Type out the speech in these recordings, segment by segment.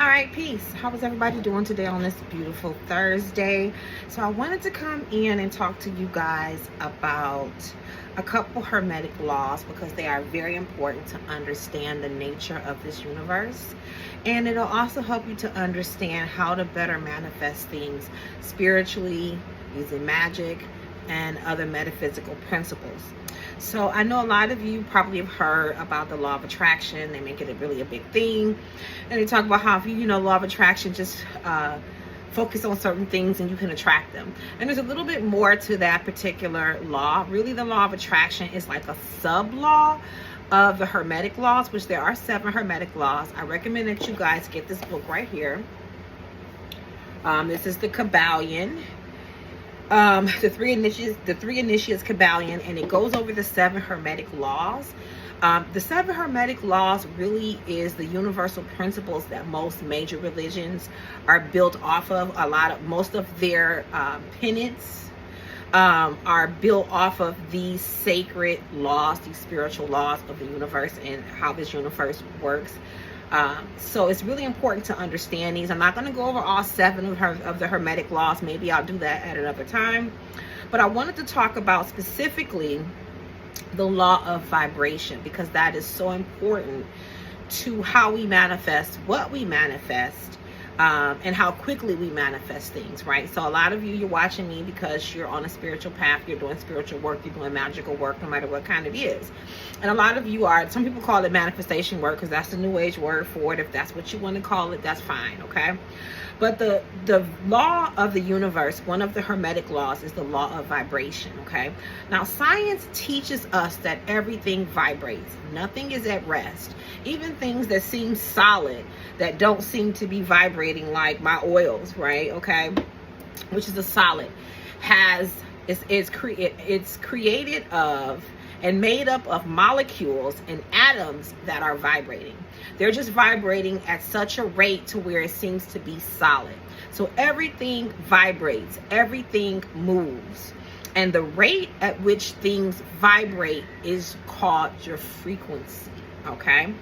right, peace. How is everybody doing today on this beautiful Thursday? So I wanted to come in and talk to you guys about a couple hermetic laws because they are very important to understand the nature of this universe. And it'll also help you to understand how to better manifest things spiritually, using magic and other metaphysical principles. So I know a lot of you probably have heard about the law of attraction. They make it really a big thing. And they talk about how, if you know, law of attraction, just focus on certain things and you can attract them. And there's a little bit more to that particular law. Really, the law of attraction is like a sub-law of the hermetic laws, which there are 7 hermetic laws. I recommend that you guys get this book right here. This is the Kybalion. The three initiates Kybalion, and it goes over the 7 hermetic laws. The 7 hermetic laws really is the universal principles that most major religions are built off of. Most of their tenets are built off of these sacred laws, these spiritual laws of the universe and how this universe works. So it's really important to understand these. I'm not going to go over all 7 of the hermetic laws. Maybe I'll do that at another time. But I wanted to talk about specifically the law of vibration, because that is so important to how we manifest what we manifest, and how quickly we manifest things, right? So a lot of you, you're watching me because you're on a spiritual path, you're doing spiritual work, you're doing magical work, no matter what kind it is. And a lot of you are, some people call it manifestation work because that's the new age word for it. If that's what you want to call it, that's fine, okay? But the law of the universe, one of the hermetic laws, is the law of vibration, okay? Now, science teaches us that everything vibrates. Nothing is at rest. Even things that seem solid, that don't seem to be vibrating, like my oils, right? Okay, which is a solid, it's created of and made up of molecules and atoms that are vibrating. They're just vibrating at such a rate to where it seems to be solid. So everything vibrates, everything moves. And the rate at which things vibrate is called your frequency, okay?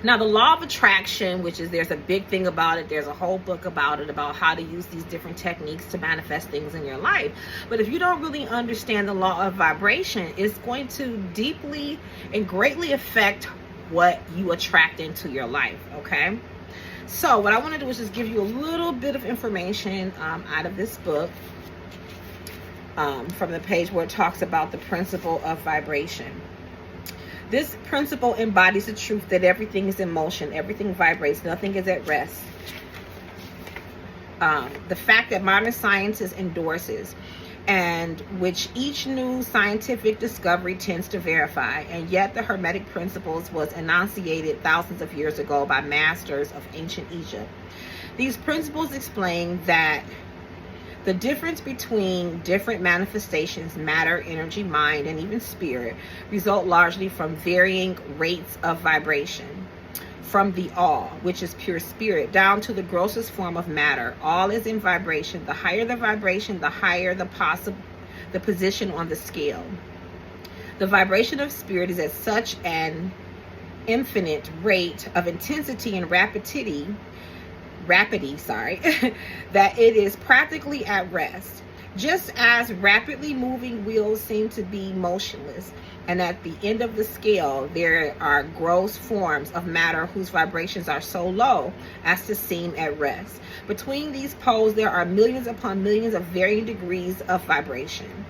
Now, the law of attraction, which is, there's a big thing about it. There's a whole book about it, about how to use these different techniques to manifest things in your life. But if you don't really understand the law of vibration, it's going to deeply and greatly affect what you attract into your life, okay? So what I want to do is just give you a little bit of information out of this book, from the page where it talks about the principle of vibration. This principle embodies the truth that everything is in motion, everything vibrates, nothing is at rest. The fact that modern science endorses, and which each new scientific discovery tends to verify, and yet the Hermetic principles was enunciated thousands of years ago by masters of ancient Egypt. These principles explain that the difference between different manifestations, matter, energy, mind, and even spirit, result largely from varying rates of vibration. From the all, which is pure spirit, down to the grossest form of matter, all is in vibration. The higher the vibration, the higher the position on the scale. The vibration of spirit is at such an infinite rate of intensity and rapidity, that it is practically at rest. Just as rapidly moving wheels seem to be motionless, and at the end of the scale there are gross forms of matter whose vibrations are so low as to seem at rest. Between these poles there are millions upon millions of varying degrees of vibration,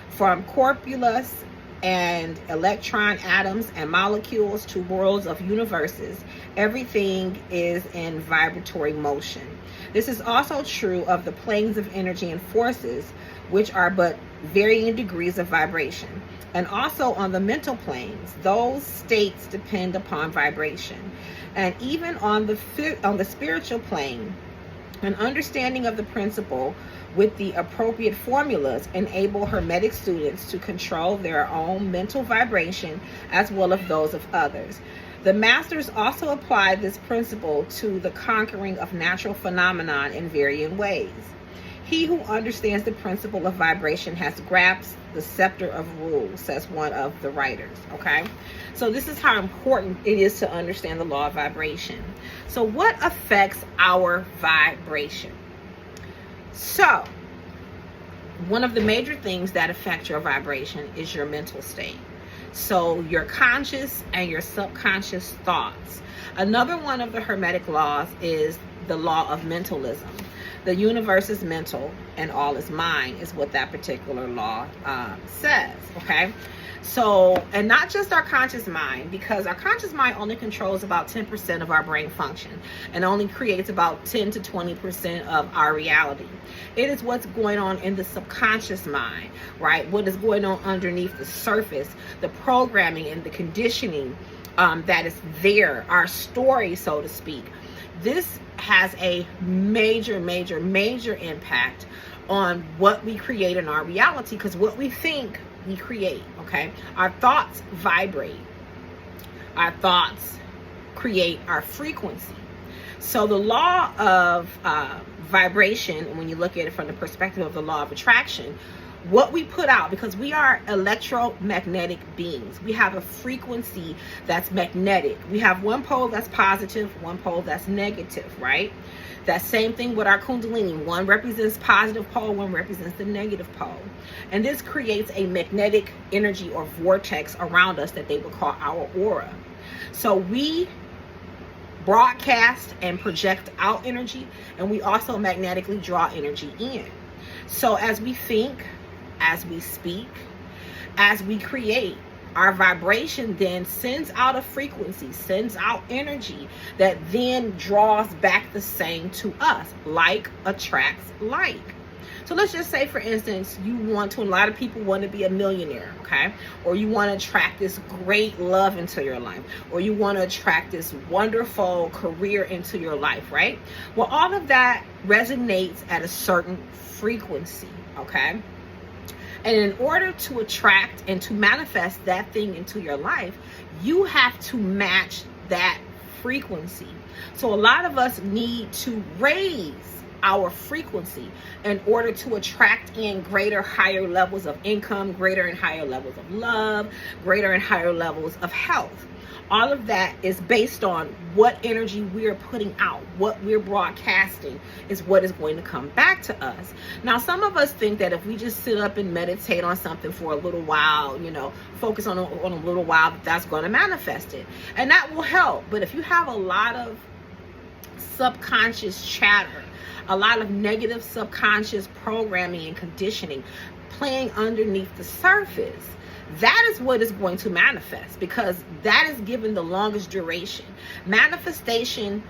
from corpuscles and electron atoms and molecules to worlds of universes. Everything is in vibratory motion. This is also true of the planes of energy and forces, which are but varying degrees of vibration. And also on the mental planes, those states depend upon vibration. And even on the spiritual plane, an understanding of the principle with the appropriate formulas enable Hermetic students to control their own mental vibration as well as those of others. The masters also apply this principle to the conquering of natural phenomenon in varying ways. He who understands the principle of vibration has grasped the scepter of rules, says one of the writers. Okay, so this is how important it is to understand the law of vibration. So what affects our vibration? So one of the major things that affect your vibration is your mental state. So your conscious and your subconscious thoughts. Another one of the Hermetic laws is the law of mentalism. The universe is mental and all is mind, is what that particular law says. Okay, so, and not just our conscious mind, because our conscious mind only controls about 10% of our brain function and only creates about 10 to 20% of our reality. It is what's going on in the subconscious mind, right? What is going on underneath the surface, the programming and the conditioning that is there, our story, so to speak. This has a major impact on what we create in our reality, because what we think, we create. Okay, our thoughts vibrate. Our thoughts create our frequency. So the law of vibration, when you look at it from the perspective of the law of attraction, what we put out, because we are electromagnetic beings, we have a frequency that's magnetic. We have one pole that's positive, one pole that's negative, right? That same thing with our Kundalini. One represents positive pole, one represents the negative pole. And this creates a magnetic energy or vortex around us that they would call our aura. So we broadcast and project out energy, and we also magnetically draw energy in. So as we think, as we speak, as we create, our vibration then sends out a frequency, sends out energy that then draws back the same to us. Like attracts like. So let's just say, for instance, you want to, a lot of people want to be a millionaire, okay? Or you want to attract this great love into your life, or you want to attract this wonderful career into your life, right? Well, all of that resonates at a certain frequency, okay? And in order to attract and to manifest that thing into your life, you have to match that frequency. So a lot of us need to raise our frequency in order to attract in greater, higher levels of income, greater and higher levels of love, greater and higher levels of health. All of that is based on what energy we're putting out. What we're broadcasting is what is going to come back to us. Now, some of us think that if we just sit up and meditate on something for a little while, you know, focus on a little while, that's going to manifest it. And that will help. But if you have a lot of subconscious chatter, a lot of negative subconscious programming and conditioning playing underneath the surface, that is what is going to manifest, because that is given the longest duration. Manifestation,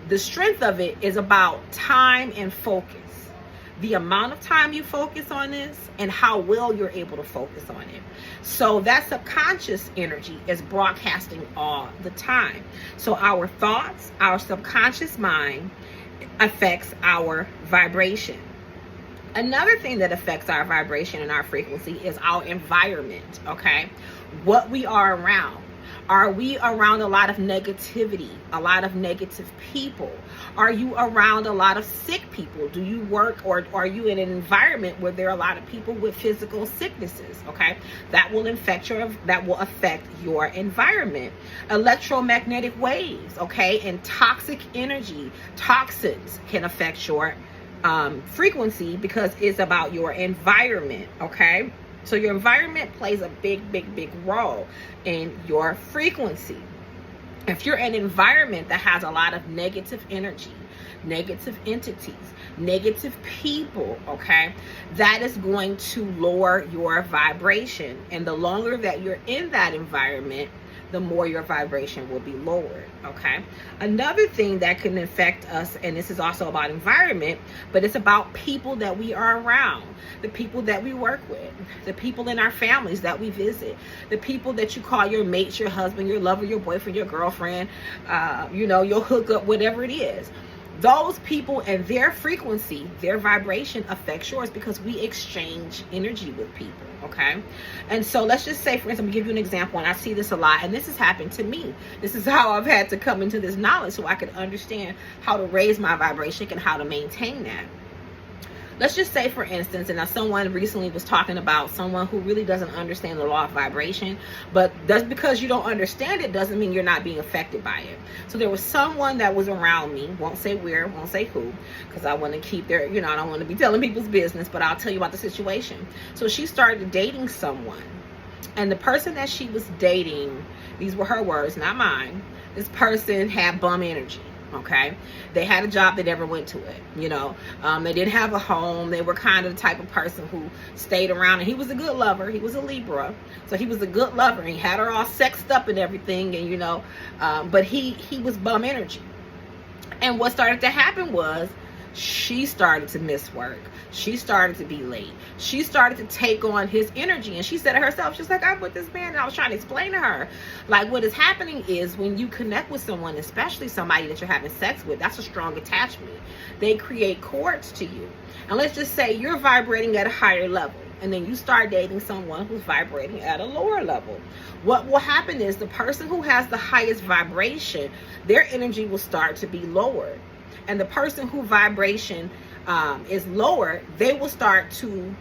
the strength of it is about time and focus. The amount of time you focus on this and how well you're able to focus on it. So that subconscious energy is broadcasting all the time. So our thoughts, our subconscious mind affects our vibration. Another thing that affects our vibration and our frequency is our environment, okay? What we are around. Are we around a lot of negativity, a lot of negative people? Are you around a lot of sick people? Do you work, or are you in an environment where there are a lot of people with physical sicknesses, okay? That will affect your environment. Electromagnetic waves, okay? And toxic energy, toxins can affect your frequency, because it's about your environment, okay? So your environment plays a big role in your frequency. If you're in an environment that has a lot of negative energy, negative entities, negative people, okay, that is going to lower your vibration. And the longer that you're in that environment, the more your vibration will be lowered, okay? Another thing that can affect us, and this is also about environment, but it's about people that we are around, the people that we work with, the people in our families that we visit, the people that you call your mates, your husband, your lover, your boyfriend, your girlfriend, you know, your hookup, whatever it is. Those people and their frequency, their vibration affects yours, because we exchange energy with people, okay? And so let's just say, for instance, I'm gonna give you an example, and I see this a lot, and this has happened to me. This is how I've had to come into this knowledge so I could understand how to raise my vibration and how to maintain that. let's just say, for instance, and now someone recently was talking about someone who really doesn't understand the law of vibration, but just because you don't understand it doesn't mean you're not being affected by it. So there was someone that was around me, won't say where, won't say who, because I want to keep their, I don't want to be telling people's business, but I'll tell you about the situation. So she started dating someone, and the person that she was dating, these were her words, not mine, this person had bum energy. Okay, they had a job, they never went to it. They didn't have a home. They were kind of the type of person who stayed around, and he was a good lover. He was a Libra, so he was a good lover. He had her all sexed up and everything, and but he was bum energy. And what started to happen was she started to miss work. She started to be late. She started to take on his energy. And she said to herself, she's like, I'm with this man. And I was trying to explain to her, like, what is happening is when you connect with someone, especially somebody that you're having sex with, that's a strong attachment. They create cords to you. And let's just say you're vibrating at a higher level, and then you start dating someone who's vibrating at a lower level. What will happen is the person who has the highest vibration, their energy will start to be lowered. And the person who vibration is lower, they will start to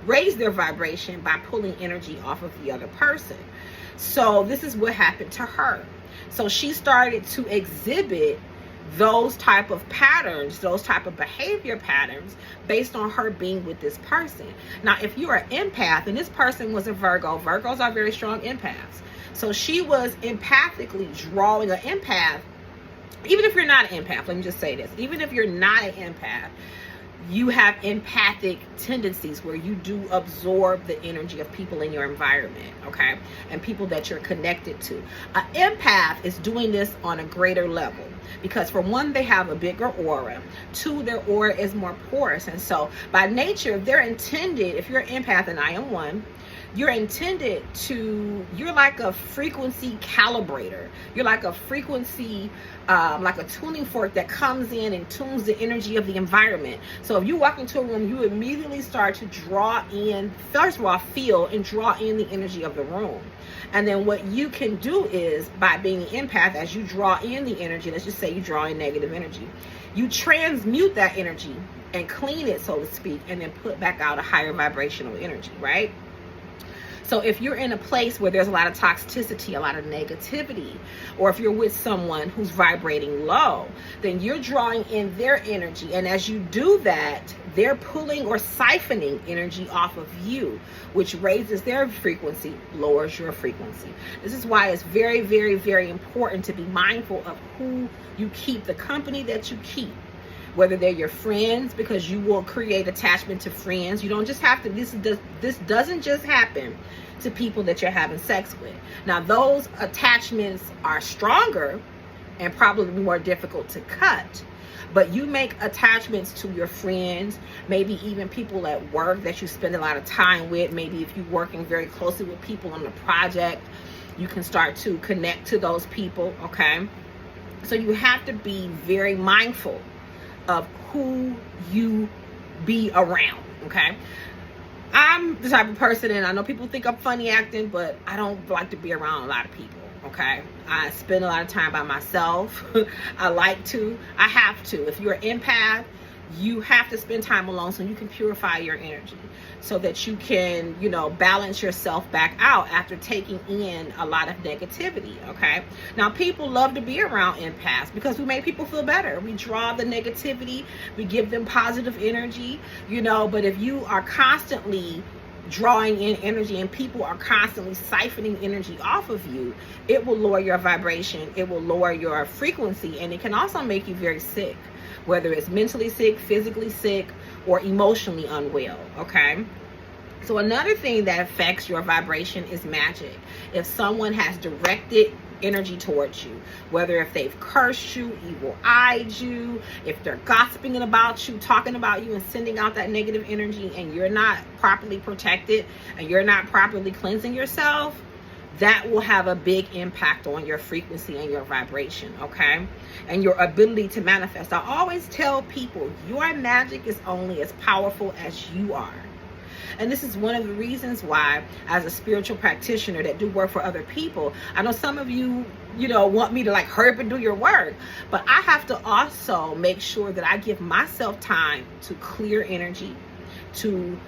raise their vibration by pulling energy off of the other person. So this is what happened to her. So she started to exhibit those type of patterns, those type of behavior patterns based on her being with this person. Now, if you're an empath and this person was a Virgo, Virgos are very strong empaths. So she was empathically drawing an empath. Even if you're not an empath, let me just say this. Even if you're not an empath, you have empathic tendencies where you do absorb the energy of people in your environment, okay? And people that you're connected to. An empath is doing this on a greater level because, for one, they have a bigger aura. Two, their aura is more porous. And so by nature, they're intended, if you're an empath, and I am one, you're intended to, you're like a frequency calibrator. You're like a frequency, like a tuning fork that comes in and tunes the energy of the environment. So if you walk into a room, you immediately start to draw in, first of all, feel and draw in the energy of the room. And then what you can do is, by being an empath, as you draw in the energy, let's just say you draw in negative energy, you transmute that energy and clean it, so to speak, and then put back out a higher vibrational energy, right? So if you're in a place where there's a lot of toxicity, a lot of negativity, or if you're with someone who's vibrating low, then you're drawing in their energy. And as you do that, they're pulling or siphoning energy off of you, which raises their frequency, lowers your frequency. This is why it's very, very, very important to be mindful of who you keep, the company that you keep. Whether they're your friends, because you will create attachment to friends. You don't just have to, this doesn't just happen to people that you're having sex with. Now, those attachments are stronger and probably more difficult to cut. But you make attachments to your friends, maybe even people at work that you spend a lot of time with. Maybe if you're working very closely with people on the project, you can start to connect to those people, okay? So you have to be very mindful of who you be around, okay? I'm the type of person, and I know people think I'm funny acting, but I don't like to be around a lot of people, okay? I spend a lot of time by myself. I have to. If you're an empath, you have to spend time alone so you can purify your energy, so that you can, balance yourself back out after taking in a lot of negativity, okay? Now, people love to be around empaths because we make people feel better. We draw the negativity, we give them positive energy, but if you are constantly drawing in energy and people are constantly siphoning energy off of you, it will lower your vibration, it will lower your frequency, and it can also make you very sick, whether it's mentally sick, physically sick, or emotionally unwell, okay? So another thing that affects your vibration is magic. If someone has directed energy towards you, whether if they've cursed you, evil-eyed you, if they're gossiping about you, talking about you and sending out that negative energy, and you're not properly protected and you're not properly cleansing yourself, that will have a big impact on your frequency and your vibration, okay? And your ability to manifest. I always tell people, your magic is only as powerful as you are. And this is one of the reasons why, as a spiritual practitioner that do work for other people, I know some of you, want me to like hurry up and do your work, but I have to also make sure that I give myself time to clear energy, to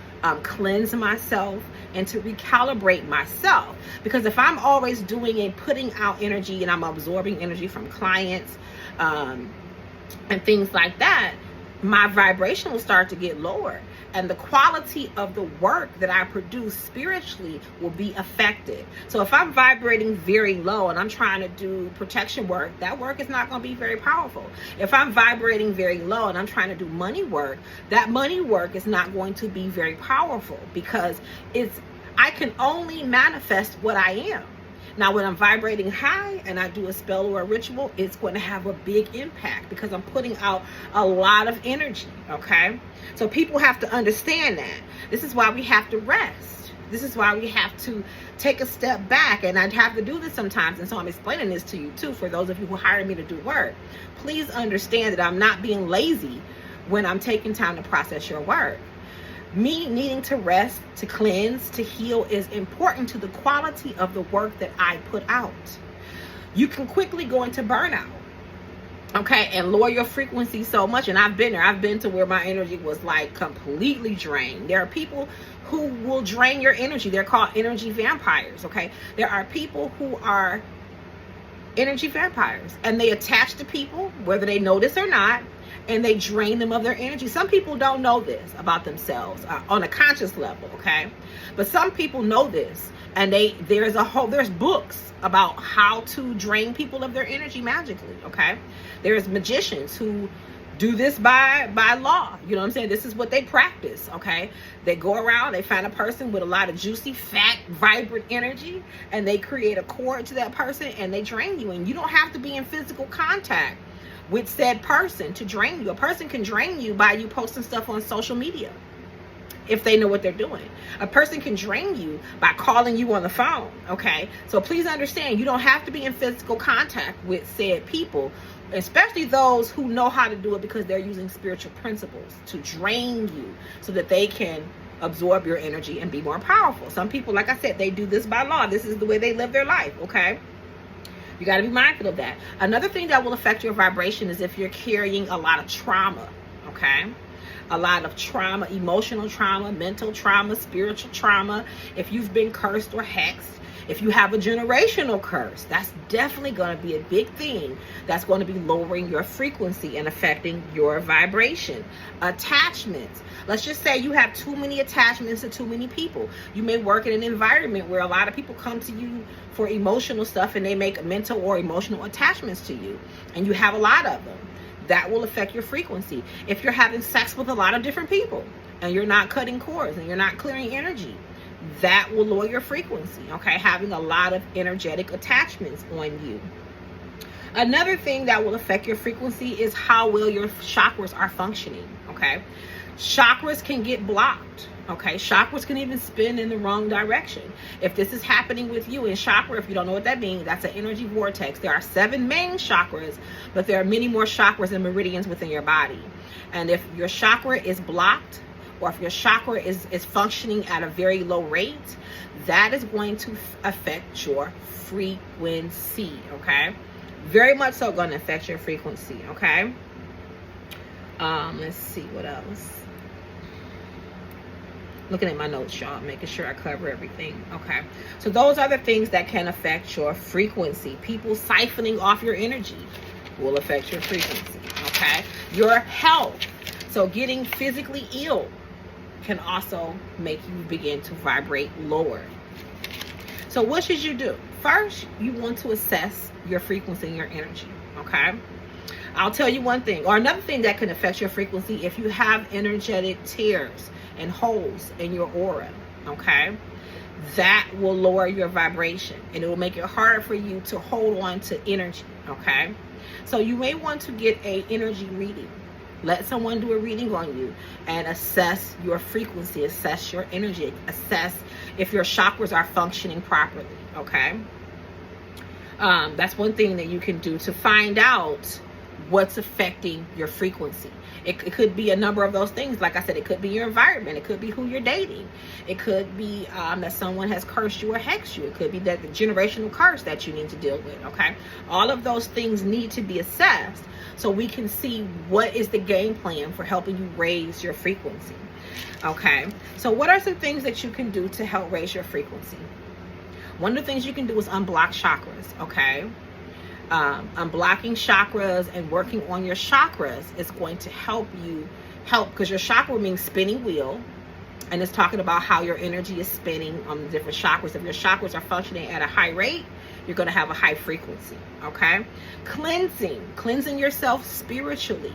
cleanse myself, and to recalibrate myself. Because if I'm always doing and putting out energy, and I'm absorbing energy from clients and things like that, my vibration will start to get lower, and the quality of the work that I produce spiritually will be affected. So if I'm vibrating very low and I'm trying to do protection work, that work is not going to be very powerful. If I'm vibrating very low and I'm trying to do money work, that money work is not going to be very powerful, because I can only manifest what I am. Now, when I'm vibrating high and I do a spell or a ritual, it's going to have a big impact, because I'm putting out a lot of energy, okay? So people have to understand that. This is why we have to rest. This is why we have to take a step back, and I'd have to do this sometimes, and so I'm explaining this to you too, for those of you who hire me to do work. Please understand that I'm not being lazy when I'm taking time to process your work. Me needing to rest, to cleanse, to heal is important to the quality of the work that I put out. You can quickly go into burnout, okay, and lower your frequency so much. And I've been there. I've been to where my energy was like completely drained. There are people who will drain your energy. They're called energy vampires, okay? There are people who are energy vampires, and they attach to people, whether they know this or not, and they drain them of their energy. Some people don't know this about themselves on a conscious level, okay? But some people know this, and there's books about how to drain people of their energy magically, okay? There's magicians who do this by law. You know what I'm saying? This is what they practice, okay? They go around, they find a person with a lot of juicy, fat, vibrant energy, and they create a cord to that person, and they drain you. And you don't have to be in physical contact with said person to drain you. A person can drain you by you posting stuff on social media, if they know what they're doing. A person can drain you by calling you on the phone, okay? So please understand, you don't have to be in physical contact with said people, especially those who know how to do it, because they're using spiritual principles to drain you so that they can absorb your energy and be more powerful. Some people, like I said, they do this by law. This is the way they live their life, okay? You got to be mindful of that. Another thing that will affect your vibration is if you're carrying a lot of trauma, okay? A lot of trauma, emotional trauma, mental trauma, spiritual trauma. If you've been cursed or hexed, if you have a generational curse, that's definitely going to be a big thing. That's going to be lowering your frequency and affecting your vibration. Attachments. Let's just say you have too many attachments to too many people. You may work in an environment where a lot of people come to you for emotional stuff, and they make mental or emotional attachments to you, and you have a lot of them. That will affect your frequency. If you're having sex with a lot of different people and you're not cutting cords and you're not clearing energy, that will lower your frequency, okay? Having a lot of energetic attachments on you. Another thing that will affect your frequency is how well your chakras are functioning, okay? Chakras can get blocked, okay? Chakras can even spin in the wrong direction. If this is happening with you in chakra, if you don't know what that means, that's an energy vortex. There are 7 main chakras, but there are many more chakras and meridians within your body. And if your chakra is blocked, or if your chakra is functioning at a very low rate, that is going to affect your frequency, okay? Very much so going to affect your frequency, okay? Let's see what else. Looking at my notes, y'all, making sure I cover everything, okay? So those are the things that can affect your frequency. People siphoning off your energy will affect your frequency, okay? Your health. So getting physically ill can also make you begin to vibrate lower. So what should you do? First, you want to assess your frequency and your energy, okay? I'll tell you one thing, or another thing that can affect your frequency, if you have energetic tears and holes in your aura, okay? That will lower your vibration, and it will make it harder for you to hold on to energy, okay? So you may want to get an energy reading. Let someone do a reading on you and assess your frequency, assess your energy, assess if your chakras are functioning properly, okay? That's one thing that you can do to find out what's affecting your frequency. It could be a number of those things. Like I said, it could be your environment. It could be who you're dating. It could be that someone has cursed you or hexed you. It could be that the generational curse that you need to deal with, okay? All of those things need to be assessed so we can see what is the game plan for helping you raise your frequency, okay? So what are some things that you can do to help raise your frequency? One of the things you can do is unblock chakras, okay? Unblocking chakras and working on your chakras is going to help because your chakra means spinning wheel, and it's talking about how your energy is spinning on the different chakras. If your chakras are functioning at a high rate, you're going to have a high frequency, okay? Cleansing yourself spiritually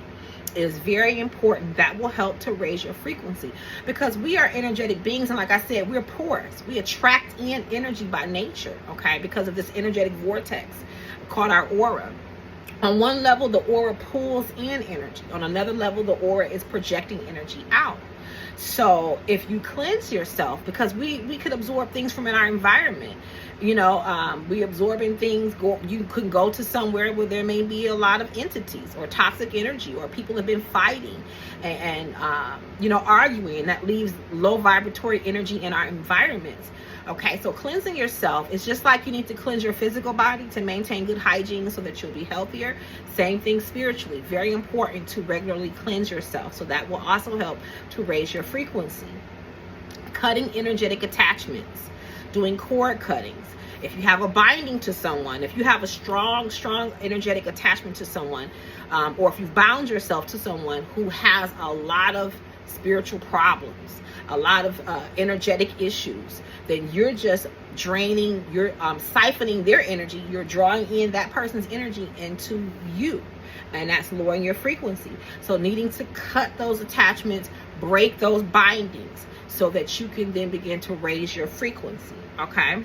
is very important. That will help to raise your frequency, because we are energetic beings, and like I said, we're porous. We attract in energy by nature, okay, because of this energetic vortex called our aura. On one level, the aura pulls in energy. On another level, the aura is projecting energy out. So if you cleanse yourself, because we could absorb things from in our environment, we absorbing things. You can go to somewhere where there may be a lot of entities or toxic energy, or people have been fighting and arguing, and that leaves low vibratory energy in our environments. Okay, so cleansing yourself is just like you need to cleanse your physical body to maintain good hygiene so that you'll be healthier. Same thing spiritually. Very important to regularly cleanse yourself. So that will also help to raise your frequency. Cutting energetic attachments. Doing cord cuttings. If you have a binding to someone, if you have a strong energetic attachment to someone, or if you've bound yourself to someone who has a lot of spiritual problems, a lot of energetic issues, then you're just draining, you're siphoning their energy, you're drawing in that person's energy into you, and that's lowering your frequency. So needing to cut those attachments, break those bindings, so that you can then begin to raise your frequency, okay?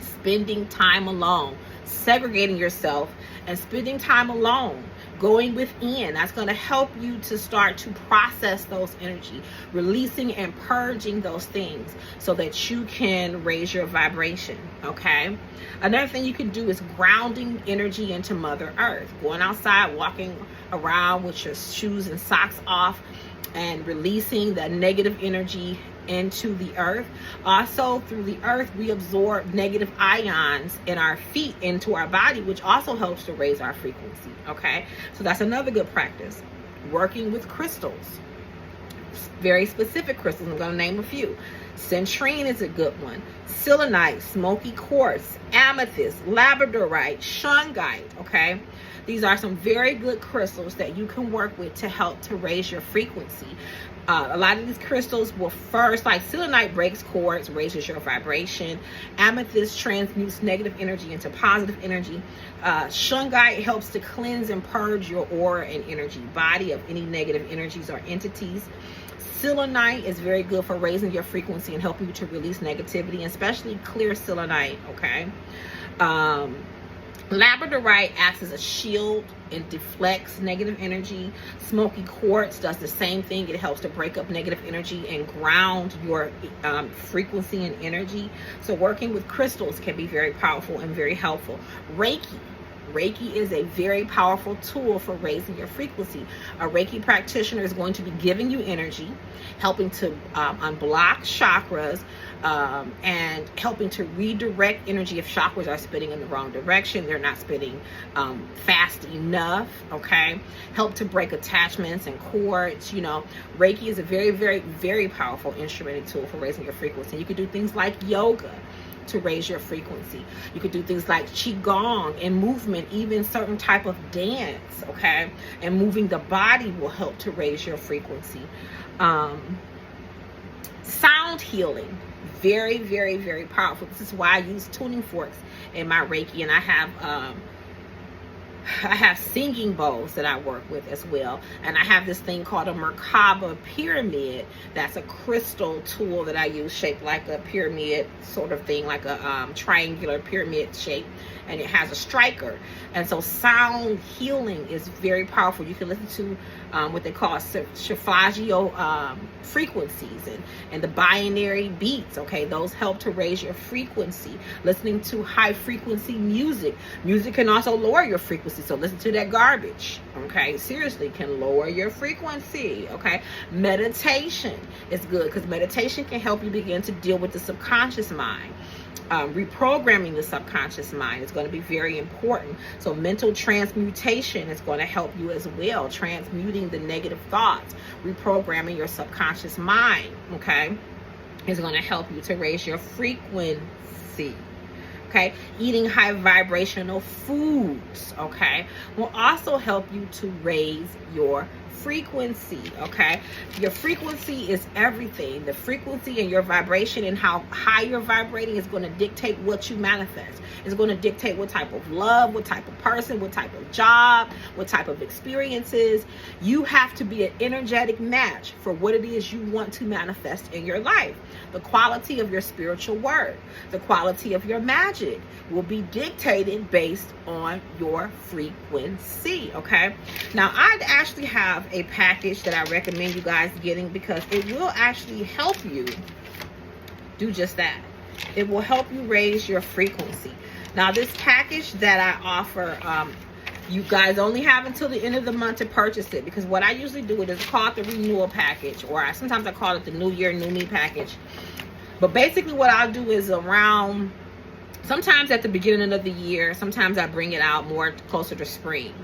Spending time alone, segregating yourself and spending time alone, going within. That's going to help you to start to process those energy, releasing and purging those things so that you can raise your vibration, okay? Another thing you can do is grounding energy into Mother Earth, going outside, walking around with your shoes and socks off, and releasing that negative energy into the earth. Also, through the earth, we absorb negative ions in our feet into our body, which also helps to raise our frequency, okay? So that's another good practice. Working with crystals, very specific crystals. I'm going to name a few. Citrine is a good one. Selenite, smoky quartz, amethyst, labradorite, shungite, okay? These are some very good crystals that you can work with to help to raise your frequency. A lot of these crystals will first, like selenite breaks cords, raises your vibration. Amethyst transmutes negative energy into positive energy. Shungite helps to cleanse and purge your aura and energy body of any negative energies or entities. Selenite is very good for raising your frequency and helping you to release negativity, especially clear selenite, okay? Labradorite acts as a shield and deflects negative energy. Smoky quartz does the same thing. It helps to break up negative energy and ground your frequency and energy. So working with crystals can be very powerful and very helpful. Reiki is a very powerful tool for raising your frequency. A Reiki practitioner is going to be giving you energy, helping to unblock chakras, and helping to redirect energy if chakras are spinning in the wrong direction. They're not spinning fast enough, okay? Help to break attachments and cords. Reiki is a very, very, very powerful instrument and tool for raising your frequency. You can do things like yoga to raise your frequency. You could do things like qigong and movement, even certain type of dance, okay? And moving the body will help to raise your frequency. Sound healing, very, very, very powerful. This is why I use tuning forks in my Reiki, and I have singing bowls that I work with as well. And I have this thing called a Merkaba pyramid. That's a crystal tool that I use, shaped like a pyramid sort of thing, like a triangular pyramid shape. And it has a striker. And so sound healing is very powerful. You can listen to what they call Solfeggio frequencies and the binary beats. Okay, those help to raise your frequency. Listening to high frequency music can also lower your frequency, so listen to that garbage. Okay, seriously, can lower your frequency. Okay, meditation is good because meditation can help you begin to deal with the subconscious mind. Reprogramming the subconscious mind is going to be very important. So mental transmutation is going to help you as well, transmuting the negative thoughts, reprogramming your subconscious mind, okay, is going to help you to raise your frequency. Okay, eating high vibrational foods, okay, will also help you to raise your frequency. Okay, your frequency is everything. The frequency and your vibration and how high you're vibrating is going to dictate what you manifest. It's going to dictate what type of love, what type of person, what type of job, what type of experiences. You have to be an energetic match for what it is you want to manifest in your life. The quality of your spiritual work, the quality of your magic will be dictated based on your frequency. Okay, now I actually have a package that I recommend you guys getting because it will actually help you do just that. It will help you raise your frequency. Now this package that I offer, you guys only have until the end of the month to purchase it, because what I usually do is called the renewal package, or sometimes I call it the New Year New Me package. But basically what I'll do is around, sometimes at the beginning of the year, sometimes I bring it out more closer to spring.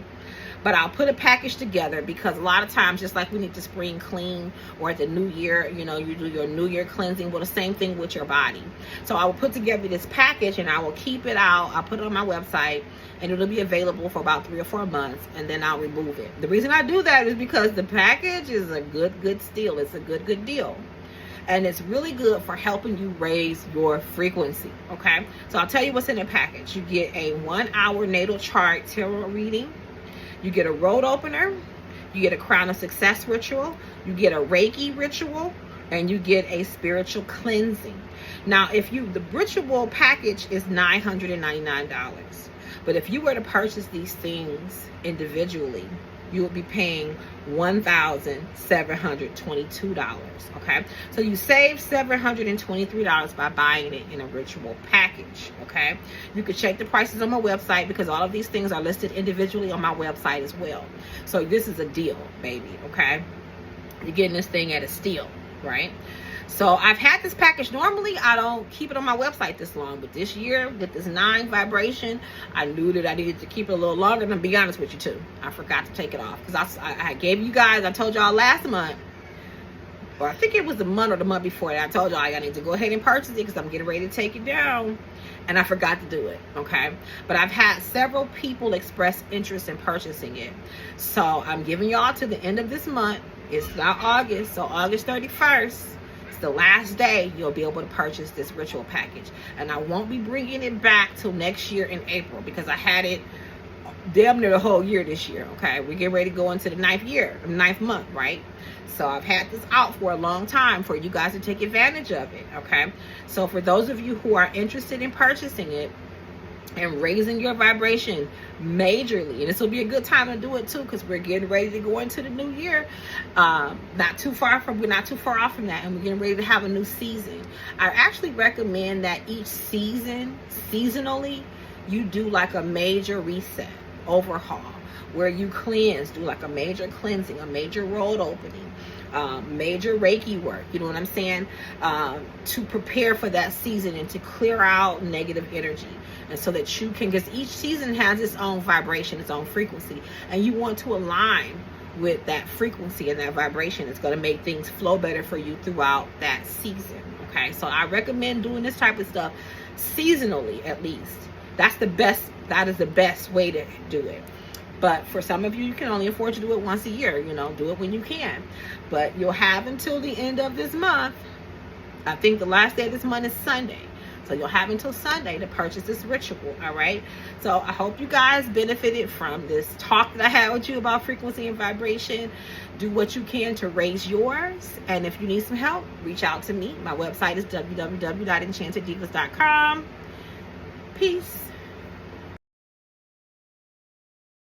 But I'll put a package together because a lot of times, just like we need to spring clean, or at the new year, you know, you do your new year cleansing. Well, the same thing with your body. So I will put together this package and I will keep it out. I'll put it on my website and it'll be available for about 3 or 4 months, and then I'll remove it. The reason I do that is because the package is a good steal. It's a good deal. And it's really good for helping you raise your frequency. Okay, so I'll tell you what's in the package. You get a 1-hour natal chart tarot reading. You get a road opener, you get a crown of success ritual, you get a Reiki ritual, and you get a spiritual cleansing. Now, the ritual package is $999, but if you were to purchase these things individually, you would be paying $1,722. Okay, so you save $723 by buying it in a ritual package. Okay, you can check the prices on my website because all of these things are listed individually on my website as well. So this is a deal, baby. Okay, you're getting this thing at a steal, right? So I've had this package. Normally I don't keep it on my website this long, but this year with this 9 vibration, I knew that I needed to keep it a little longer. And to be honest with you too, I forgot to take it off because I gave you guys, I told y'all last month, or I think it was the month or the month before that, I told y'all I need to go ahead and purchase it because I'm getting ready to take it down, and I forgot to do it. Okay, but I've had several people express interest in purchasing it, so I'm giving y'all to the end of this month. It's now August, so August 31st. The last day you'll be able to purchase this ritual package, and I won't be bringing it back till next year in April because I had it damn near the whole year this year. Okay, we're getting ready to go into the 9th month, right? So I've had this out for a long time for you guys to take advantage of it. Okay, so for those of you who are interested in purchasing it and raising your vibration majorly, and this will be a good time to do it too because we're getting ready to go into the new year, we're not too far off from that, and we're getting ready to have a new season. I actually recommend that each seasonally you do like a major reset, overhaul, where you cleanse, do like a major cleansing, a major road opening, major Reiki work, you know what I'm saying, to prepare for that season and to clear out negative energy. And so that you can, because each season has its own vibration, its own frequency, and you want to align with that frequency and that vibration. It's going to make things flow better for you throughout that season. Okay, so I recommend doing this type of stuff seasonally, at least. That is the best way to do it. But for some of you, you can only afford to do it once a year. You know, do it when you can. But you'll have until the end of this month. I think the last day of this month is Sunday. So you'll have until Sunday to purchase this ritual, all right? So I hope you guys benefited from this talk that I had with you about frequency and vibration. Do what you can to raise yours. And if you need some help, reach out to me. My website is www.enchantedivas.com. Peace.